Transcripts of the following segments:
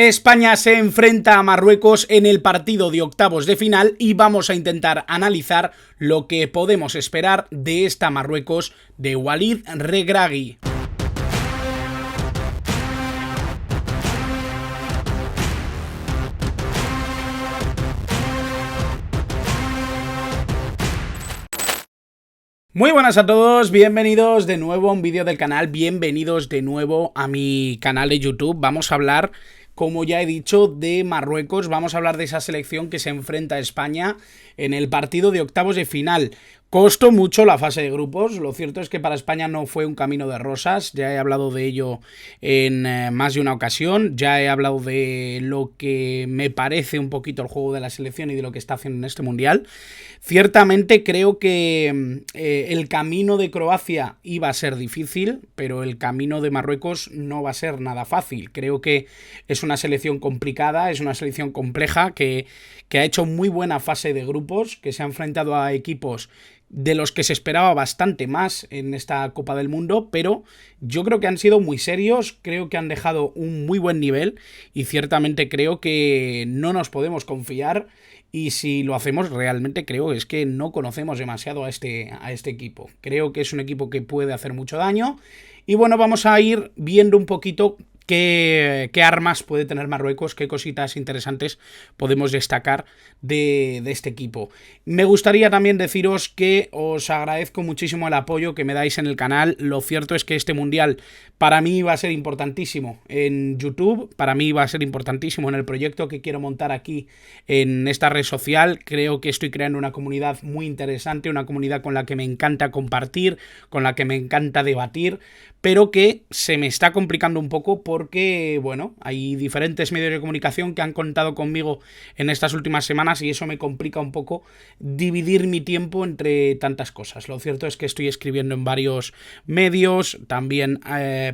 España se enfrenta a Marruecos en el partido de octavos de final y vamos a intentar analizar lo que podemos esperar de esta Marruecos de Walid Regragui. Muy buenas a todos, bienvenidos de nuevo a un vídeo del canal, bienvenidos de nuevo a mi canal de YouTube. Vamos a hablar, como ya he dicho, de Marruecos, vamos a hablar de esa selección que se enfrenta a España en el partido de octavos de final. Costó mucho la fase de grupos, lo cierto es que para España no fue un camino de rosas, ya he hablado de ello en más de una ocasión, ya he hablado de lo que me parece un poquito el juego de la selección y de lo que está haciendo en este mundial. Ciertamente creo que el camino de Croacia iba a ser difícil, pero el camino de Marruecos no va a ser nada fácil. Creo que es una selección complicada, es una selección compleja que ha hecho muy buena fase de grupos, que se ha enfrentado a equipos de los que se esperaba bastante más en esta Copa del Mundo, pero yo creo que han sido muy serios, creo que han dejado un muy buen nivel y ciertamente creo que no nos podemos confiar, y si lo hacemos realmente creo es que no conocemos demasiado a este equipo. Creo que es un equipo que puede hacer mucho daño y bueno, vamos a ir viendo un poquito qué armas puede tener Marruecos, qué cositas interesantes podemos destacar de este equipo. Me gustaría también deciros que os agradezco muchísimo el apoyo que me dais en el canal. Lo cierto es que este mundial para mí va a ser importantísimo en YouTube, para mí va a ser importantísimo en el proyecto que quiero montar aquí en esta red social. Creo que estoy creando una comunidad muy interesante, una comunidad con la que me encanta compartir, con la que me encanta debatir, pero que se me está complicando un poco porque, bueno, hay diferentes medios de comunicación que han contado conmigo en estas últimas semanas y eso me complica un poco dividir mi tiempo entre tantas cosas. Lo cierto es que estoy escribiendo en varios medios, también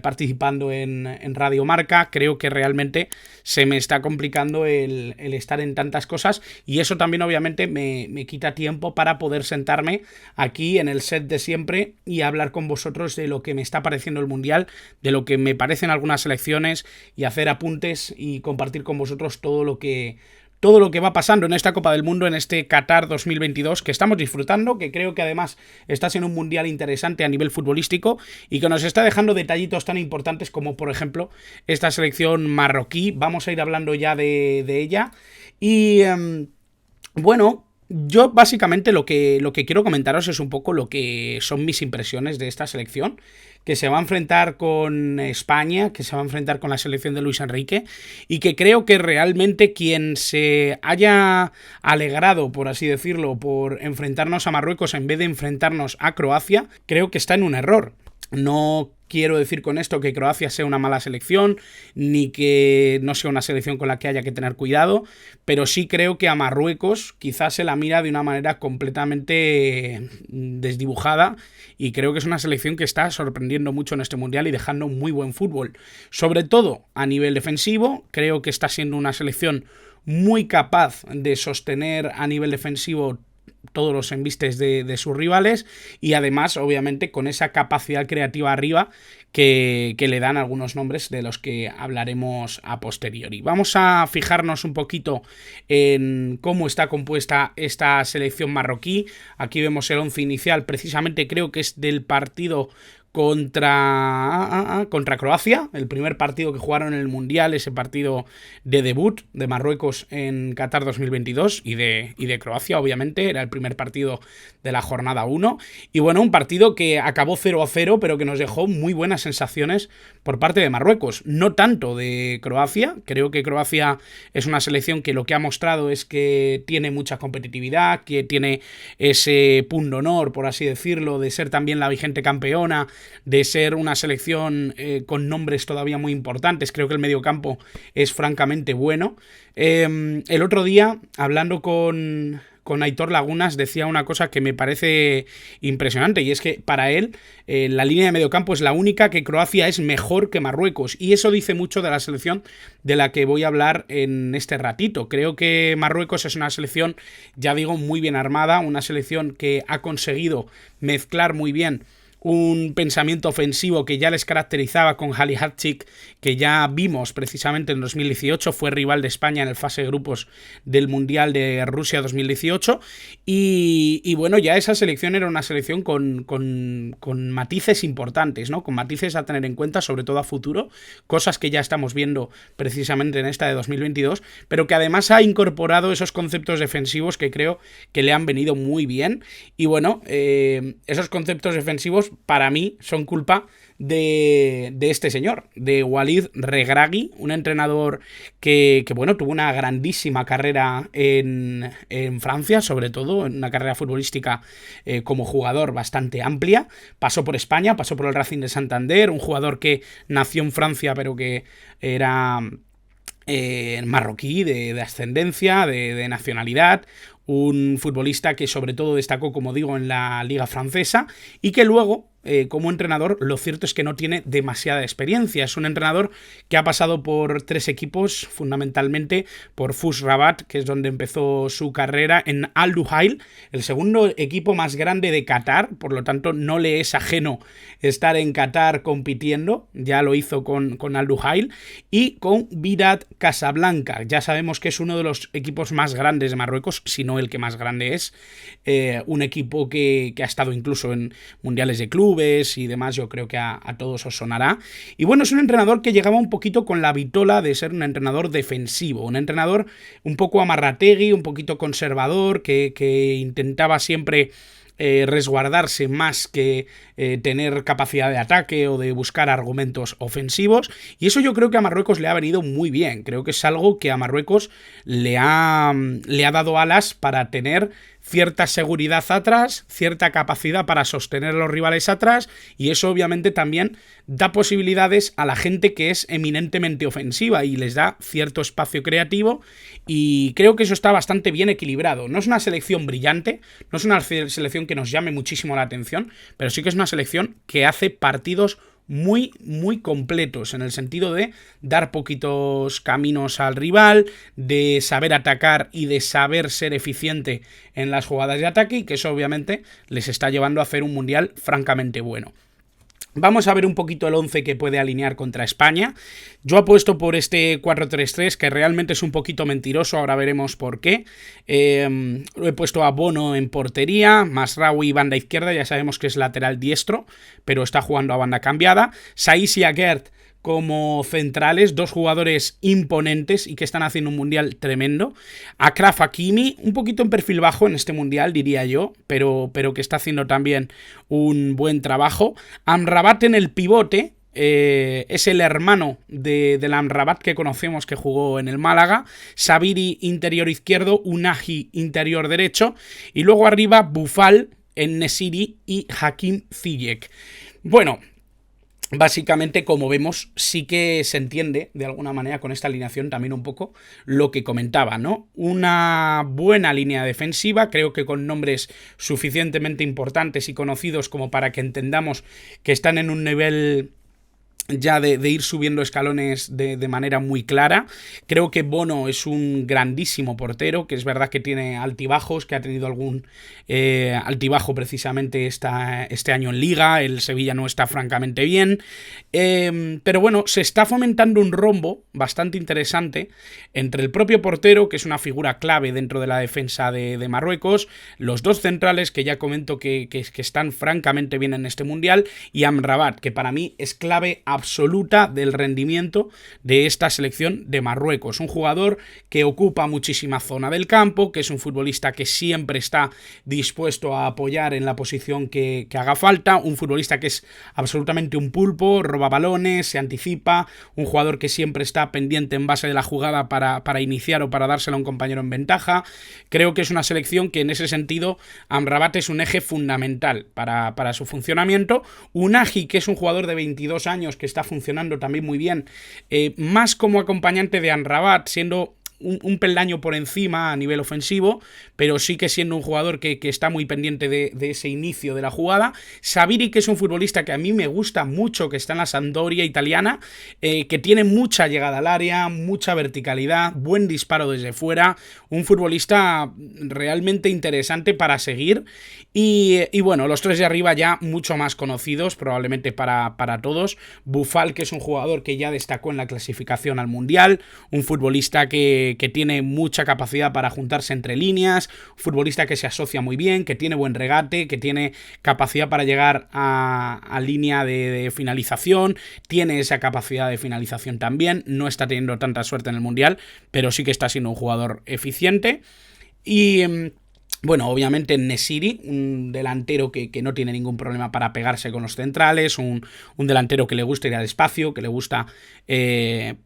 participando en Radio Marca. Creo que realmente se me está complicando el estar en tantas cosas y eso también obviamente me quita tiempo para poder sentarme aquí en el set de siempre y hablar con vosotros de lo que me está pareciendo el mundial, de lo que me parecen algunas selecciones y hacer apuntes y compartir con vosotros todo lo que va pasando en esta Copa del Mundo, en este Qatar 2022, que estamos disfrutando, que creo que además está siendo un mundial interesante a nivel futbolístico y que nos está dejando detallitos tan importantes como, por ejemplo, esta selección marroquí. Vamos a ir hablando ya de ella. Y bueno, yo básicamente lo que quiero comentaros es un poco lo que son mis impresiones de esta selección, que se va a enfrentar con España, que se va a enfrentar con la selección de Luis Enrique, y que creo que realmente quien se haya alegrado, por así decirlo, por enfrentarnos a Marruecos en vez de enfrentarnos a Croacia, creo que está en un error. No quiero decir con esto que Croacia sea una mala selección, ni que no sea una selección con la que haya que tener cuidado, pero sí creo que a Marruecos quizás se la mira de una manera completamente desdibujada y creo que es una selección que está sorprendiendo mucho en este mundial y dejando muy buen fútbol. Sobre todo a nivel defensivo, creo que está siendo una selección muy capaz de sostener a nivel defensivo todos los embistes de sus rivales y además obviamente con esa capacidad creativa arriba que le dan algunos nombres de los que hablaremos a posteriori. Vamos a fijarnos un poquito en cómo está compuesta esta selección marroquí. Aquí vemos el once inicial, precisamente creo que es del partido contra Croacia, el primer partido que jugaron en el Mundial, ese partido de debut de Marruecos en Qatar 2022 y de Croacia, obviamente, era el primer partido de la jornada 1, y bueno, un partido que acabó 0-0, pero que nos dejó muy buenas sensaciones por parte de Marruecos, no tanto de Croacia. Creo que Croacia es una selección que lo que ha mostrado es que tiene mucha competitividad, que tiene ese punto honor, por así decirlo, de ser también la vigente campeona, de ser una selección con nombres todavía muy importantes. Creo que el mediocampo es francamente bueno. El otro día, hablando con Aitor Lagunas, decía una cosa que me parece impresionante, y es que para él la línea de mediocampo es la única que Croacia es mejor que Marruecos, y eso dice mucho de la selección de la que voy a hablar en este ratito. Creo que Marruecos es una selección, ya digo, muy bien armada, una selección que ha conseguido mezclar muy bien un pensamiento ofensivo que ya les caracterizaba con Salihamidzic, que ya vimos precisamente en 2018, fue rival de España en el fase de grupos del Mundial de Rusia 2018, y bueno, ya esa selección era una selección con matices importantes, ¿no? Con matices a tener en cuenta, sobre todo a futuro, cosas que ya estamos viendo precisamente en esta de 2022, pero que además ha incorporado esos conceptos defensivos que creo que le han venido muy bien. Y bueno, esos conceptos defensivos para mí son culpa de este señor, de Walid Regragui, un entrenador que bueno, tuvo una grandísima carrera en Francia, sobre todo, una carrera futbolística como jugador bastante amplia. Pasó por España, pasó por el Racing de Santander, un jugador que nació en Francia pero que era marroquí, de ascendencia, de nacionalidad, un futbolista que sobre todo destacó, como digo, en la liga francesa, y que luego, como entrenador, lo cierto es que no tiene demasiada experiencia. Es un entrenador que ha pasado por 3 equipos, fundamentalmente por FUS Rabat, que es donde empezó su carrera, en Al Duhail, el segundo equipo más grande de Qatar, por lo tanto no le es ajeno estar en Qatar compitiendo, ya lo hizo con Al Duhail, y con Wydad Casablanca. Ya sabemos que es uno de los equipos más grandes de Marruecos, si no el que más grande es, un equipo que ha estado incluso en mundiales de clubes y demás. Yo creo que a todos os sonará. Y bueno, es un entrenador que llegaba un poquito con la vitola de ser un entrenador defensivo, un entrenador un poco amarrategui, un poquito conservador, que intentaba siempre resguardarse más que tener capacidad de ataque o de buscar argumentos ofensivos, y eso yo creo que a Marruecos le ha venido muy bien. Creo que es algo que a Marruecos le ha dado alas para tener cierta seguridad atrás, cierta capacidad para sostener a los rivales atrás, y eso obviamente también da posibilidades a la gente que es eminentemente ofensiva y les da cierto espacio creativo, y creo que eso está bastante bien equilibrado. No es una selección brillante, no es una selección que nos llame muchísimo la atención, pero sí que es una selección que hace partidos muy, muy completos, en el sentido de dar poquitos caminos al rival, de saber atacar y de saber ser eficiente en las jugadas de ataque, y que eso obviamente les está llevando a hacer un mundial francamente bueno. Vamos a ver un poquito el 11 que puede alinear contra España. Yo apuesto por este 4-3-3, que realmente es un poquito mentiroso, ahora veremos por qué. Lo he puesto a Bono en portería, Masraoui banda izquierda, ya sabemos que es lateral diestro, pero está jugando a banda cambiada. Saïss y Aguerd como centrales, 2 jugadores imponentes y que están haciendo un mundial tremendo. Achraf Hakimi, un poquito en perfil bajo en este mundial, diría yo, pero que está haciendo también un buen trabajo. Amrabat en el pivote, es el hermano del Amrabat que conocemos, que jugó en el Málaga. Sabiri interior izquierdo, Unahi interior derecho, y luego arriba Boufal, En-Nesyri y Hakim Ziyech. Bueno, básicamente, como vemos, sí que se entiende de alguna manera con esta alineación también un poco lo que comentaba, ¿no? Una buena línea defensiva, creo que con nombres suficientemente importantes y conocidos como para que entendamos que están en un nivel ya de ir subiendo escalones de manera muy clara. Creo que Bono es un grandísimo portero, que es verdad que tiene altibajos, que ha tenido algún altibajo precisamente este año en Liga. El Sevilla no está francamente bien, pero bueno, se está fomentando un rombo bastante interesante entre el propio portero, que es una figura clave dentro de la defensa de Marruecos, los 2 centrales que ya comento que están francamente bien en este mundial, y Amrabat, que para mí es clave absoluta del rendimiento de esta selección de Marruecos. Un jugador que ocupa muchísima zona del campo, que es un futbolista que siempre está dispuesto a apoyar en la posición que haga falta, un futbolista que es absolutamente un pulpo, roba balones, se anticipa, un jugador que siempre está pendiente en base de la jugada para iniciar o para dársela a un compañero en ventaja. Creo que es una selección que en ese sentido Amrabat es un eje fundamental para su funcionamiento. Unahi, que es un jugador de 22 años que está funcionando también muy bien, más como acompañante de Amrabat, siendo un peldaño por encima a nivel ofensivo, pero sí que siendo un jugador que está muy pendiente de ese inicio de la jugada. Saviri, que es un futbolista que a mí me gusta mucho, que está en la Sampdoria italiana, que tiene mucha llegada al área, mucha verticalidad, buen disparo desde fuera, un futbolista realmente interesante para seguir. Y bueno, los tres de arriba ya mucho más conocidos probablemente para todos. Boufal, que es un jugador que ya destacó en la clasificación al Mundial, un futbolista que tiene mucha capacidad para juntarse entre líneas, un futbolista que se asocia muy bien, que tiene buen regate, que tiene capacidad para llegar a línea de finalización, tiene esa capacidad de finalización también, no está teniendo tanta suerte en el Mundial, pero sí que está siendo un jugador eficiente. Y bueno, obviamente Nesiri, un delantero que no tiene ningún problema para pegarse con los centrales, un delantero que le gusta ir al espacio, que le gusta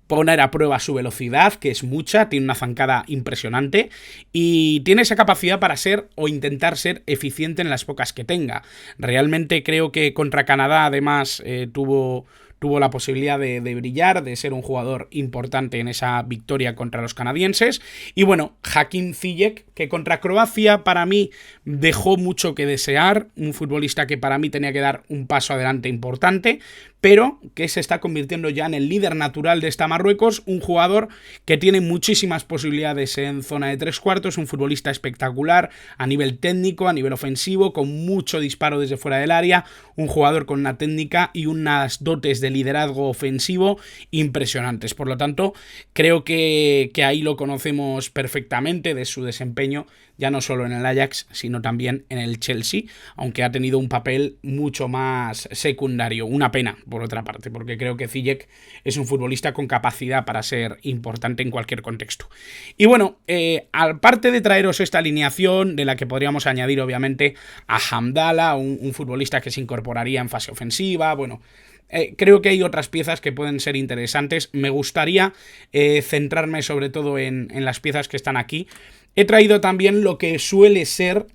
poner a prueba su velocidad, que es mucha, tiene una zancada impresionante y tiene esa capacidad para ser o intentar ser eficiente en las pocas que tenga. Realmente creo que contra Canadá además tuvo la posibilidad de brillar, de ser un jugador importante en esa victoria contra los canadienses. Y bueno, Hakim Ziyech, que contra Croacia para mí dejó mucho que desear, un futbolista que para mí tenía que dar un paso adelante importante, pero que se está convirtiendo ya en el líder natural de esta Marruecos, un jugador que tiene muchísimas posibilidades en zona de tres cuartos, un futbolista espectacular a nivel técnico, a nivel ofensivo, con mucho disparo desde fuera del área, un jugador con una técnica y unas dotes de liderazgo ofensivo impresionantes. Por lo tanto, creo que ahí lo conocemos perfectamente de su desempeño, ya no solo en el Ajax, sino también en el Chelsea, aunque ha tenido un papel mucho más secundario. Una pena, por otra parte, porque creo que Ziyech es un futbolista con capacidad para ser importante en cualquier contexto. Y bueno, aparte de traeros esta alineación, de la que podríamos añadir obviamente a Hamdallah, un futbolista que se incorporaría en fase ofensiva, bueno, creo que hay otras piezas que pueden ser interesantes. Me gustaría centrarme sobre todo en las piezas que están aquí. He traído también lo que suele ser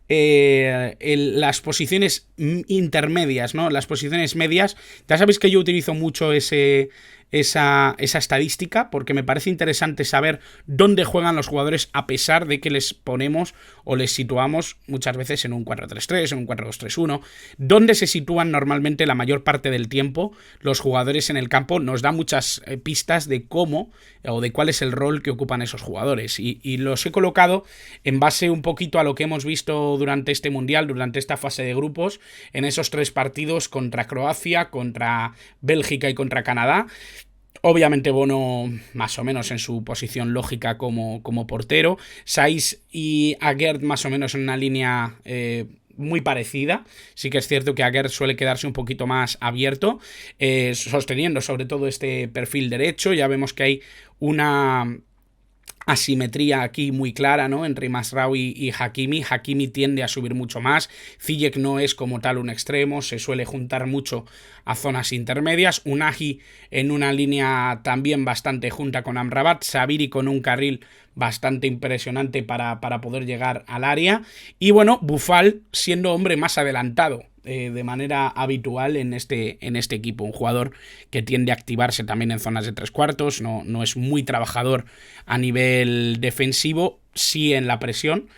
las posiciones intermedias, ¿no? Las posiciones medias. Ya sabéis que yo utilizo mucho esa estadística porque me parece interesante saber dónde juegan los jugadores a pesar de que les ponemos o les situamos muchas veces en un 4-3-3, en un 4-2-3-1, dónde se sitúan normalmente la mayor parte del tiempo los jugadores en el campo. Nos da muchas pistas de cómo o de cuál es el rol que ocupan esos jugadores y los he colocado en base un poquito a lo que hemos visto durante este Mundial, durante esta fase de grupos, en esos tres partidos contra Croacia, contra Bélgica y contra Canadá. Obviamente Bono más o menos en su posición lógica como portero, Saiss y Aguerd más o menos en una línea muy parecida. Sí que es cierto que Aguerd suele quedarse un poquito más abierto, sosteniendo sobre todo este perfil derecho. Ya vemos que hay una asimetría aquí muy clara, ¿no? Entre Mazraoui y Hakimi. Hakimi tiende a subir mucho más. Ziyech no es como tal un extremo, se suele juntar mucho a zonas intermedias. Unai en una línea también bastante junta con Amrabat. Saviri con un carril bastante impresionante para poder llegar al área. Y bueno, Boufal siendo hombre más adelantado de manera habitual en este equipo. Un jugador que tiende a activarse también en zonas de tres cuartos, no es muy trabajador a nivel defensivo, sí en la presión,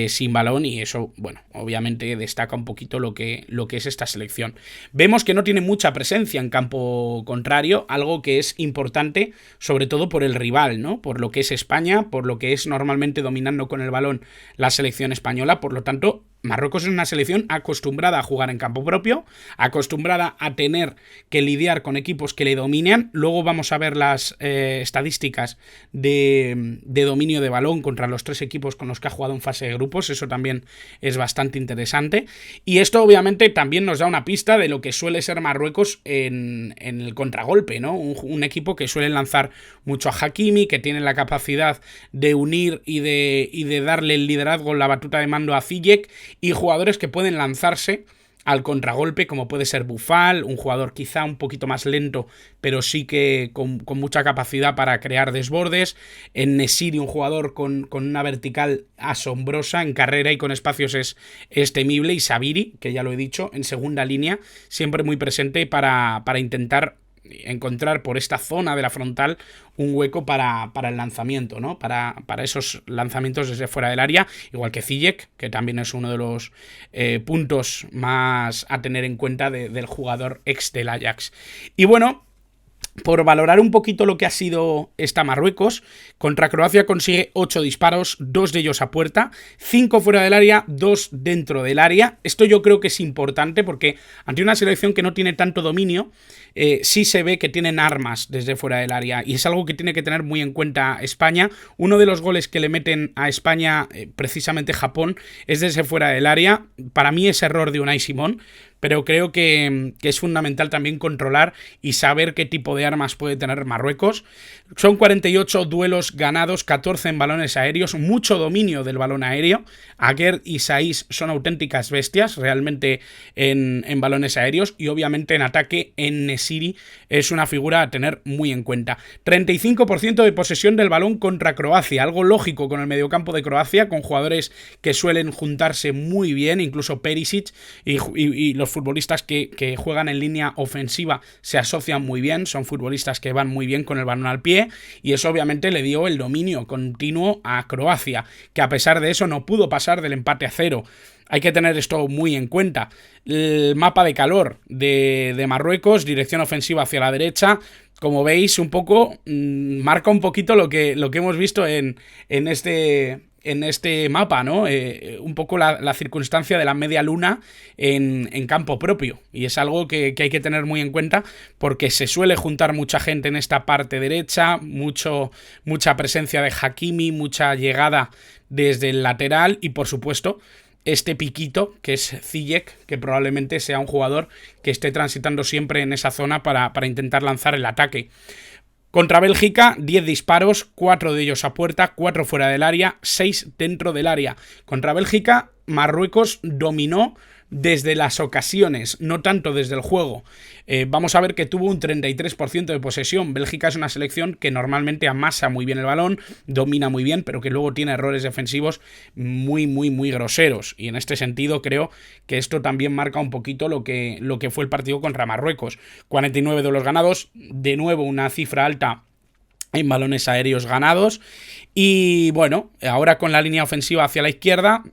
sin balón, y eso, bueno, obviamente destaca un poquito lo que es esta selección. Vemos que no tiene mucha presencia en campo contrario, algo que es importante, sobre todo por el rival, ¿no? Por lo que es España, por lo que es normalmente dominando con el balón la selección española. Por lo tanto, Marruecos es una selección acostumbrada a jugar en campo propio, acostumbrada a tener que lidiar con equipos que le dominan. Luego vamos a ver las estadísticas de dominio de balón contra los tres equipos con los que ha jugado en fase de grupos. Eso también es bastante interesante. Y esto obviamente también nos da una pista de lo que suele ser Marruecos en el contragolpe, ¿no? Un equipo que suele lanzar mucho a Hakimi, que tiene la capacidad de unir y de darle el liderazgo, la batuta de mando a Ziyech, y jugadores que pueden lanzarse al contragolpe, como puede ser Boufal, un jugador quizá un poquito más lento, pero sí que con mucha capacidad para crear desbordes. En Nesiri, un jugador con una vertical asombrosa, en carrera y con espacios es temible. Y Saviri, que ya lo he dicho, en segunda línea, siempre muy presente para intentar encontrar por esta zona de la frontal un hueco para el lanzamiento, ¿no? Para esos lanzamientos desde fuera del área, igual que Ziyech, que también es uno de los puntos más a tener en cuenta del jugador ex del Ajax. Y bueno, por valorar un poquito lo que ha sido esta Marruecos, contra Croacia consigue 8 disparos, 2 de ellos a puerta, 5 fuera del área, 2 dentro del área. Esto yo creo que es importante porque ante una selección que no tiene tanto dominio, sí se ve que tienen armas desde fuera del área y es algo que tiene que tener muy en cuenta España. Uno de los goles que le meten a España, precisamente Japón, es desde fuera del área. Para mí es error de Unai Simón, pero creo que es fundamental también controlar y saber qué tipo de armas puede tener Marruecos. Son 48 duelos ganados, 14 en balones aéreos, mucho dominio del balón aéreo. Aguerd y Saiss son auténticas bestias realmente en balones aéreos, y obviamente en ataque En-Nesyri es una figura a tener muy en cuenta. 35% de posesión del balón contra Croacia, algo lógico con el mediocampo de Croacia, con jugadores que suelen juntarse muy bien, incluso Perisic y los futbolistas que juegan en línea ofensiva se asocian muy bien, son futbolistas que van muy bien con el balón al pie, y eso obviamente le dio el dominio continuo a Croacia, que a pesar de eso no pudo pasar del empate a 0. Hay que tener esto muy en cuenta. El mapa de calor de Marruecos, dirección ofensiva hacia la derecha, como veis, un poco marca un poquito lo que hemos visto en este mapa, ¿no? Un poco la circunstancia de la media luna en campo propio. Y es algo que hay que tener muy en cuenta porque se suele juntar mucha gente en esta parte derecha, mucha presencia de Hakimi, mucha llegada desde el lateral y, por supuesto, este piquito que es Ziyech, que probablemente sea un jugador que esté transitando siempre en esa zona para intentar lanzar el ataque. Contra Bélgica, 10 disparos, 4 de ellos a puerta, 4 fuera del área, 6 dentro del área. Contra Bélgica, Marruecos dominó desde las ocasiones, no tanto desde el juego. Vamos a ver que tuvo un 33% de posesión. Bélgica es una selección que normalmente amasa muy bien el balón, domina muy bien, pero que luego tiene errores defensivos muy, muy, muy groseros. Y en este sentido creo que esto también marca un poquito lo que fue el partido contra Marruecos. 49 de los ganados, de nuevo una cifra alta en balones aéreos ganados. Y bueno, ahora con la línea ofensiva hacia la izquierda,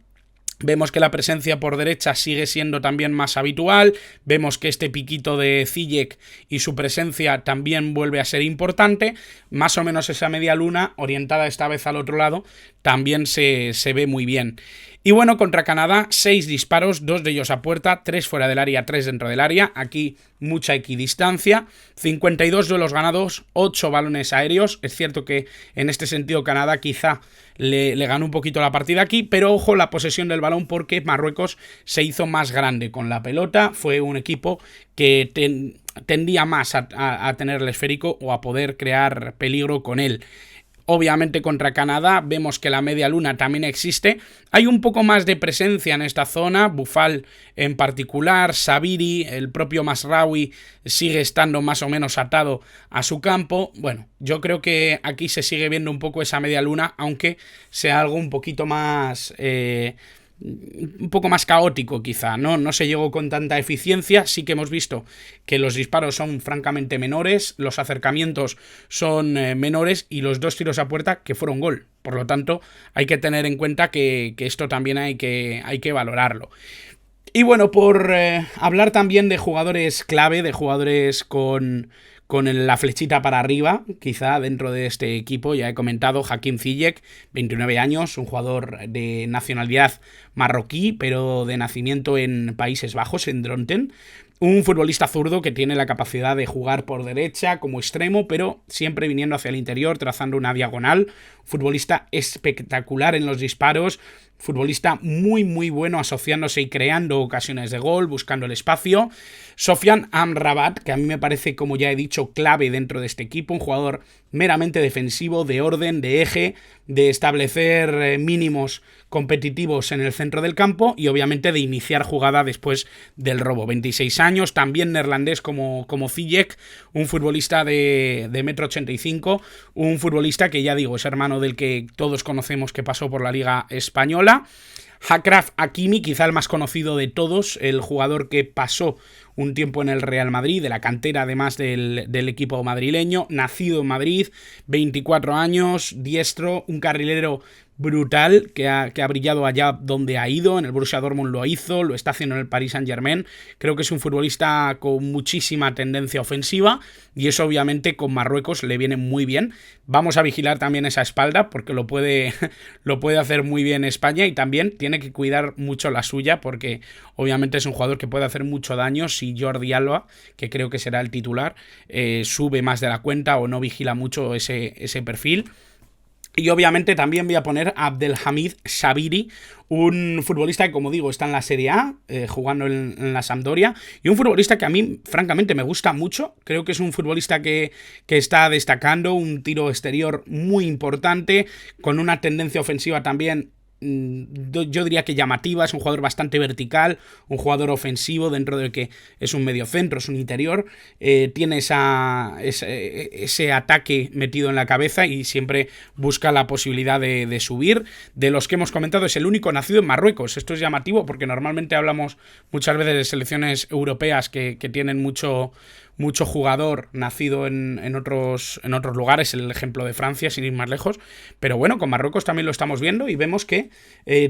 vemos que la presencia por derecha sigue siendo también más habitual, vemos que este piquito de Ziyech y su presencia también vuelve a ser importante, más o menos esa media luna, orientada esta vez al otro lado, también se ve muy bien. Y bueno, contra Canadá, 6 disparos, 2 de ellos a puerta, 3 fuera del área, 3 dentro del área, aquí mucha equidistancia, 52 duelos ganados, 8 balones aéreos. Es cierto que en este sentido Canadá quizá le ganó un poquito la partida aquí, pero ojo la posesión del balón porque Marruecos se hizo más grande con la pelota, fue un equipo que tendía más a tener el esférico o a poder crear peligro con él. Obviamente contra Canadá vemos que la media luna también existe. Hay un poco más de presencia en esta zona. Boufal en particular, Sabiri, el propio Masraoui sigue estando más o menos atado a su campo. Bueno, yo creo que aquí se sigue viendo un poco esa media luna, aunque sea algo un poquito más... un poco más caótico quizá, no se llegó con tanta eficiencia. Sí que hemos visto que los disparos son francamente menores, los acercamientos son menores y los 2 tiros a puerta que fueron gol. Por lo tanto, hay que tener en cuenta que esto también hay que valorarlo. Y bueno, por hablar también de jugadores clave, de jugadores con la flechita para arriba, quizá dentro de este equipo, ya he comentado, Hakim Ziyech, 29 años, un jugador de nacionalidad marroquí, pero de nacimiento en Países Bajos, en Dronten. Un futbolista zurdo que tiene la capacidad de jugar por derecha como extremo, pero siempre viniendo hacia el interior, trazando una diagonal. Futbolista espectacular en los disparos, futbolista muy muy bueno asociándose y creando ocasiones de gol, buscando el espacio. Sofiane Amrabat, que a mí me parece, como ya he dicho, clave dentro de este equipo, un jugador meramente defensivo, de orden, de eje, de establecer mínimos competitivos en el centro del campo y obviamente de iniciar jugada después del robo. 26 años, también neerlandés como Ziyech, un futbolista de 1,85 m, un futbolista que ya digo es hermano del que todos conocemos que pasó por la Liga Española. Achraf Hakimi, quizá el más conocido de todos, el jugador que pasó un tiempo en el Real Madrid, de la cantera además del equipo madrileño, nacido en Madrid, 24 años, diestro, un carrilero brutal, que ha brillado allá donde ha ido. En el Borussia Dortmund lo hizo, lo está haciendo en el Paris Saint-Germain. Creo que es un futbolista con muchísima tendencia ofensiva y eso obviamente con Marruecos le viene muy bien. Vamos a vigilar también esa espalda porque lo puede hacer muy bien España, y también tiene que cuidar mucho la suya porque obviamente es un jugador que puede hacer mucho daño si Jordi Alba, que creo que será el titular, sube más de la cuenta o no vigila mucho ese perfil. Y obviamente también voy a poner a Abdelhamid Sabiri, un futbolista que, como digo, está en la Serie A, jugando en la Sampdoria, y un futbolista que a mí, francamente, me gusta mucho. Creo que es un futbolista que está destacando, un tiro exterior muy importante, con una tendencia ofensiva también, yo diría que llamativa. Es un jugador bastante vertical, un jugador ofensivo dentro de que es un mediocentro, es un interior, tiene ese ataque metido en la cabeza y siempre busca la posibilidad de subir. De los que hemos comentado, es el único nacido en Marruecos. Esto es llamativo porque normalmente hablamos muchas veces de selecciones europeas que tienen mucho jugador nacido en otros lugares, el ejemplo de Francia, sin ir más lejos, pero bueno, con Marruecos también lo estamos viendo y vemos que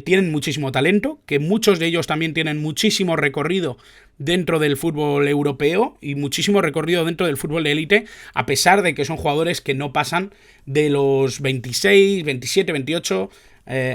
tienen muchísimo talento, que muchos de ellos también tienen muchísimo recorrido dentro del fútbol europeo y muchísimo recorrido dentro del fútbol de élite, a pesar de que son jugadores que no pasan de los 26, 27, 28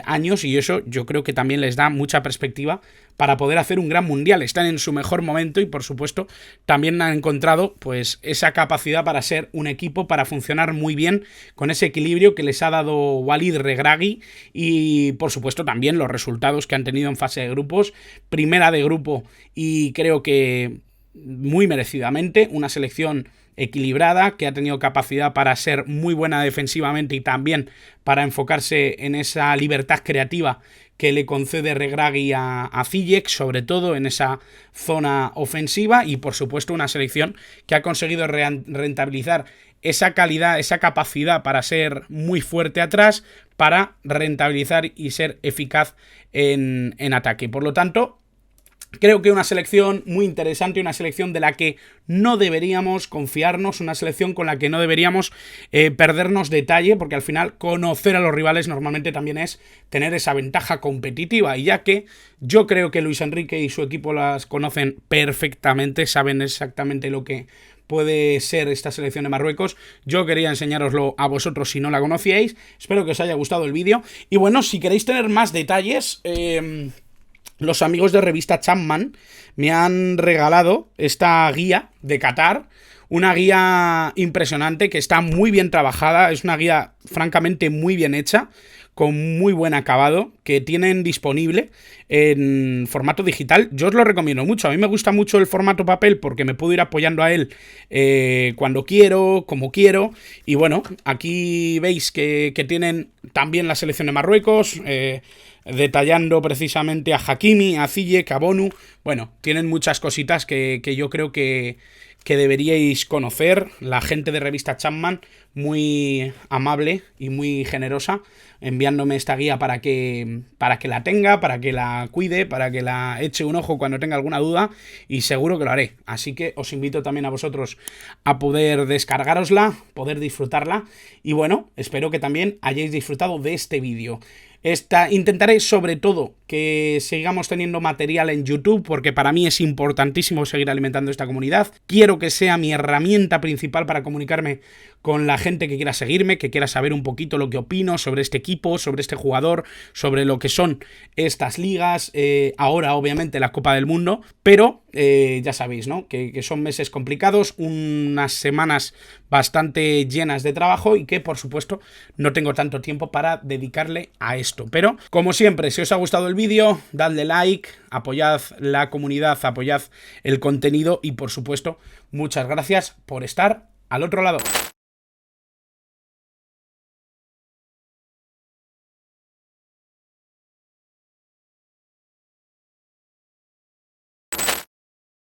años, y eso yo creo que también les da mucha perspectiva para poder hacer un gran mundial. Están en su mejor momento y, por supuesto, también han encontrado pues esa capacidad para ser un equipo, para funcionar muy bien con ese equilibrio que les ha dado Walid Regragui y, por supuesto, también los resultados que han tenido en fase de grupos, primera de grupo, y creo que muy merecidamente, una selección equilibrada, que ha tenido capacidad para ser muy buena defensivamente y también para enfocarse en esa libertad creativa que le concede Regragui a Ziyech, sobre todo en esa zona ofensiva, y por supuesto una selección que ha conseguido rentabilizar esa calidad, esa capacidad para ser muy fuerte atrás, para rentabilizar y ser eficaz en ataque. Por lo tanto, creo que una selección muy interesante, una selección de la que no deberíamos confiarnos, una selección con la que no deberíamos perdernos detalle, porque al final conocer a los rivales normalmente también es tener esa ventaja competitiva, y ya que yo creo que Luis Enrique y su equipo las conocen perfectamente, saben exactamente lo que puede ser esta selección de Marruecos, yo quería enseñároslo a vosotros si no la conocíais. Espero que os haya gustado el vídeo, y bueno, si queréis tener más detalles, los amigos de Revista Chapman me han regalado esta guía de Qatar, una guía impresionante que está muy bien trabajada, es una guía francamente muy bien hecha, con muy buen acabado, que tienen disponible en formato digital. Yo os lo recomiendo mucho. A mí me gusta mucho el formato papel porque me puedo ir apoyando a él cuando quiero, como quiero. Y bueno, aquí veis que tienen también la selección de Marruecos, detallando precisamente a Hakimi, a Ziyech, a Bonu. Bueno, tienen muchas cositas que yo creo que deberíais conocer. La gente de Revista Chapman, muy amable y muy generosa, enviándome esta guía para que la tenga, para que la cuide, para que la eche un ojo cuando tenga alguna duda, y seguro que lo haré. Así que os invito también a vosotros a poder descargarosla, poder disfrutarla, y bueno, espero que también hayáis disfrutado de este vídeo. Intentaré sobre todo que sigamos teniendo material en YouTube, porque para mí es importantísimo seguir alimentando esta comunidad. Quiero que sea mi herramienta principal para comunicarme con la gente que quiera seguirme, que quiera saber un poquito lo que opino sobre este equipo, sobre este jugador, sobre lo que son estas ligas, ahora obviamente la Copa del Mundo, pero ya sabéis, ¿no? Que son meses complicados, unas semanas bastante llenas de trabajo y que por supuesto no tengo tanto tiempo para dedicarle a esto. Pero como siempre, si os ha gustado el vídeo, dadle like, apoyad la comunidad, apoyad el contenido y por supuesto muchas gracias por estar al otro lado.